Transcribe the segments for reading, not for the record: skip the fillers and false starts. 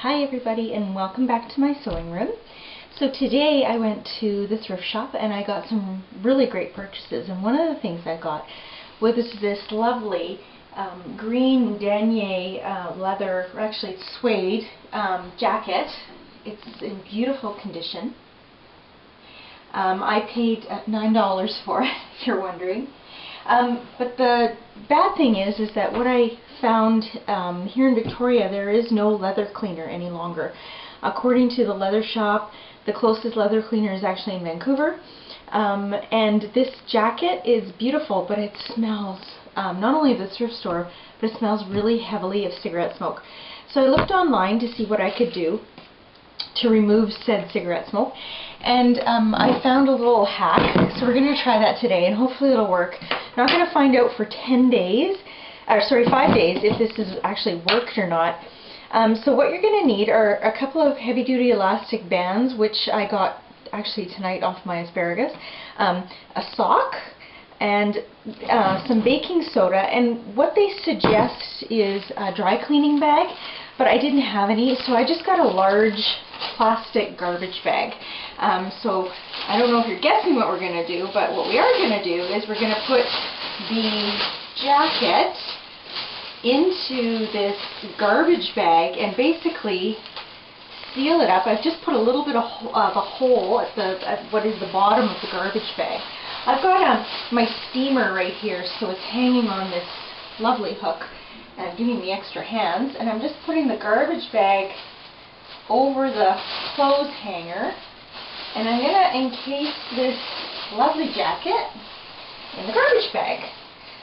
Hi everybody and welcome back to my sewing room. So today I went to the thrift shop and I got some really great purchases, and one of the things I got was this lovely green denier leather, or actually it's suede jacket. It's in beautiful condition. I paid $9 for it, if you're wondering. But the bad thing is that what I found here in Victoria, there is no leather cleaner any longer. According to the leather shop, the closest leather cleaner is actually in Vancouver. And this jacket is beautiful, but it smells, not only of the thrift store, but it smells really heavily of cigarette smoke. So I looked online to see what I could do to remove said cigarette smoke, and I found a little hack, so we're going to try that today and hopefully it'll work. I'm not going to find out for 5 days if this has actually worked or not. So what you're going to need are a couple of heavy-duty elastic bands, which I got actually tonight off my asparagus, a sock, and some baking soda, and what they suggest is a dry cleaning bag, but I didn't have any, so I just got a large plastic garbage bag. So I don't know if you're guessing what we're going to do, but what we are going to do is we're going to put the jacket into this garbage bag and basically seal it up. I've just put a little bit of a hole at what is the bottom of the garbage bag. I've got my steamer right here, so it's hanging on this lovely hook and giving me extra hands, and I'm just putting the garbage bag over the clothes hanger, and I'm going to encase this lovely jacket in the garbage bag.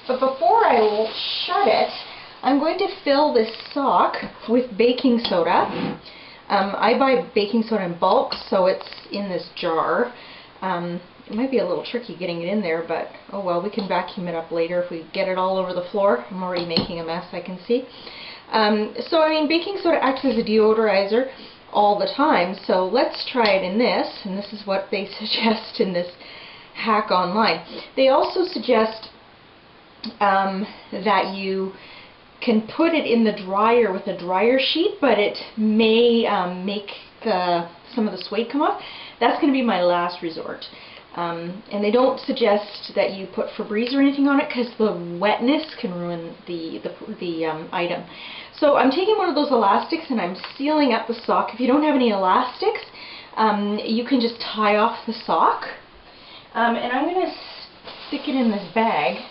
But before I will shut it, I'm going to fill this sock with baking soda. I buy baking soda in bulk, so it's in this jar. It might be a little tricky getting it in there, but oh well, we can vacuum it up later if we get it all over the floor. I'm already making a mess, I can see. So I mean, baking soda acts as a deodorizer all the time, so let's try it in this, and this is what they suggest in this hack online. They also suggest that you can put it in the dryer with a dryer sheet, but it may make some of the suede come off. That's going to be my last resort. And they don't suggest that you put Febreze or anything on it because the wetness can ruin the item. So I'm taking one of those elastics and I'm sealing up the sock. If you don't have any elastics, you can just tie off the sock. And I'm going to stick it in this bag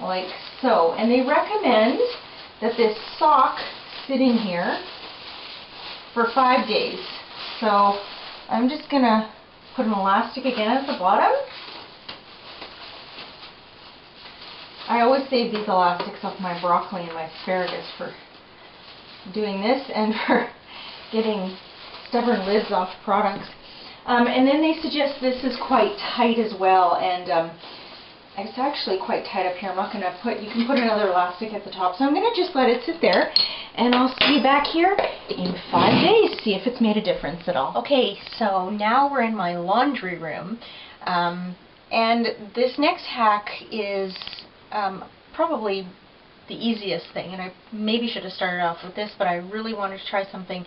like so. And they recommend that this sock sit in here for 5 days. So I'm just going to put an elastic again at the bottom. I always save these elastics off my broccoli and my asparagus for doing this and for getting stubborn lids off products. And then they suggest this is quite tight as well, and it's actually quite tight up here. I'm not going to put, you can put another elastic at the top. So I'm going to just let it sit there, and I'll see you back here in 5 days, see if it's made a difference at all. Okay, so now we're in my laundry room, and this next hack is probably the easiest thing, and I maybe should have started off with this, but I really wanted to try something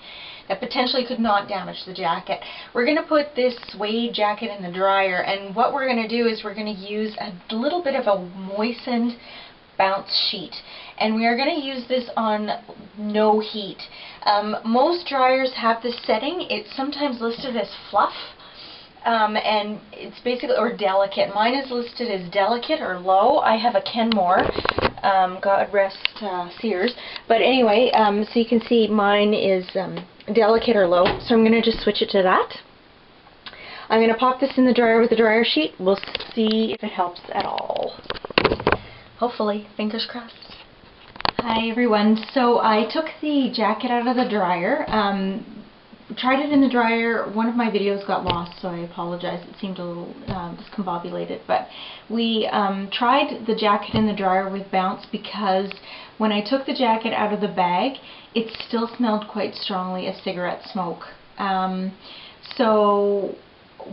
that potentially could not damage the jacket. We're going to put this suede jacket in the dryer, and what we're going to do is we're going to use a little bit of a moistened bounce sheet, and we are going to use this on no heat. Most dryers have this setting. It's sometimes listed as fluff, and it's basically, or delicate. Mine is listed as delicate or low. I have a Kenmore, God rest Sears, but anyway, so you can see mine is delicate or low, so I'm going to just switch it to that. I'm going to pop this in the dryer with the dryer sheet. We'll see if it helps at all. Hopefully, fingers crossed. Hi everyone, so I took the jacket out of the dryer. Tried it in the dryer. One of my videos got lost, so I apologize. It seemed a little discombobulated, but we tried the jacket in the dryer with Bounce because when I took the jacket out of the bag, it still smelled quite strongly of cigarette smoke. So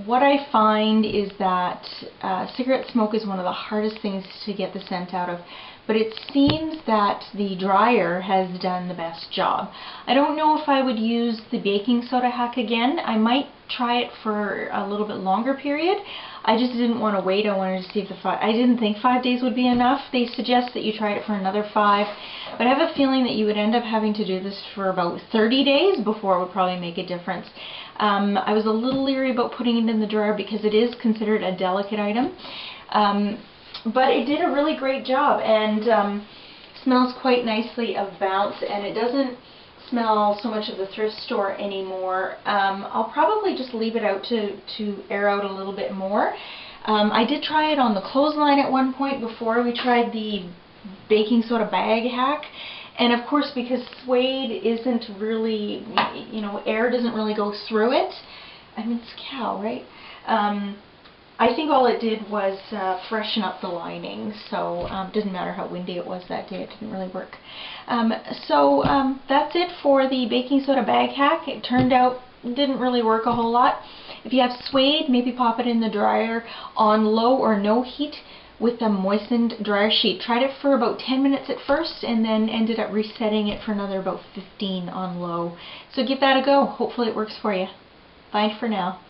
what I find is that cigarette smoke is one of the hardest things to get the scent out of. but it seems that the dryer has done the best job. I don't know if I would use the baking soda hack again. I might try it for a little bit longer period. I just didn't want to wait. I wanted to see if I didn't think 5 days would be enough. They suggest that you try it for another 5, but I have a feeling that you would end up having to do this for about 30 days before it would probably make a difference. I was a little leery about putting it in the dryer because it is considered a delicate item, but it did a really great job, and smells quite nicely of Bounce, and it doesn't smell so much of the thrift store anymore. I'll probably just leave it out to air out a little bit more. I did try it on the clothesline at one point before we tried the baking soda bag hack, and of course, because Suede isn't really, you know, air doesn't really go through it. I mean, it's cow, right? I think all it did was freshen up the lining, so it didn't matter how windy it was that day, it didn't really work. That's it for the baking soda bag hack. It turned out didn't really work a whole lot. If you have Suede, maybe pop it in the dryer on low or no heat with a moistened dryer sheet. Tried it for about 10 minutes at first and then ended up resetting it for another about 15 on low. So give that a go. Hopefully it works for you. Bye for now.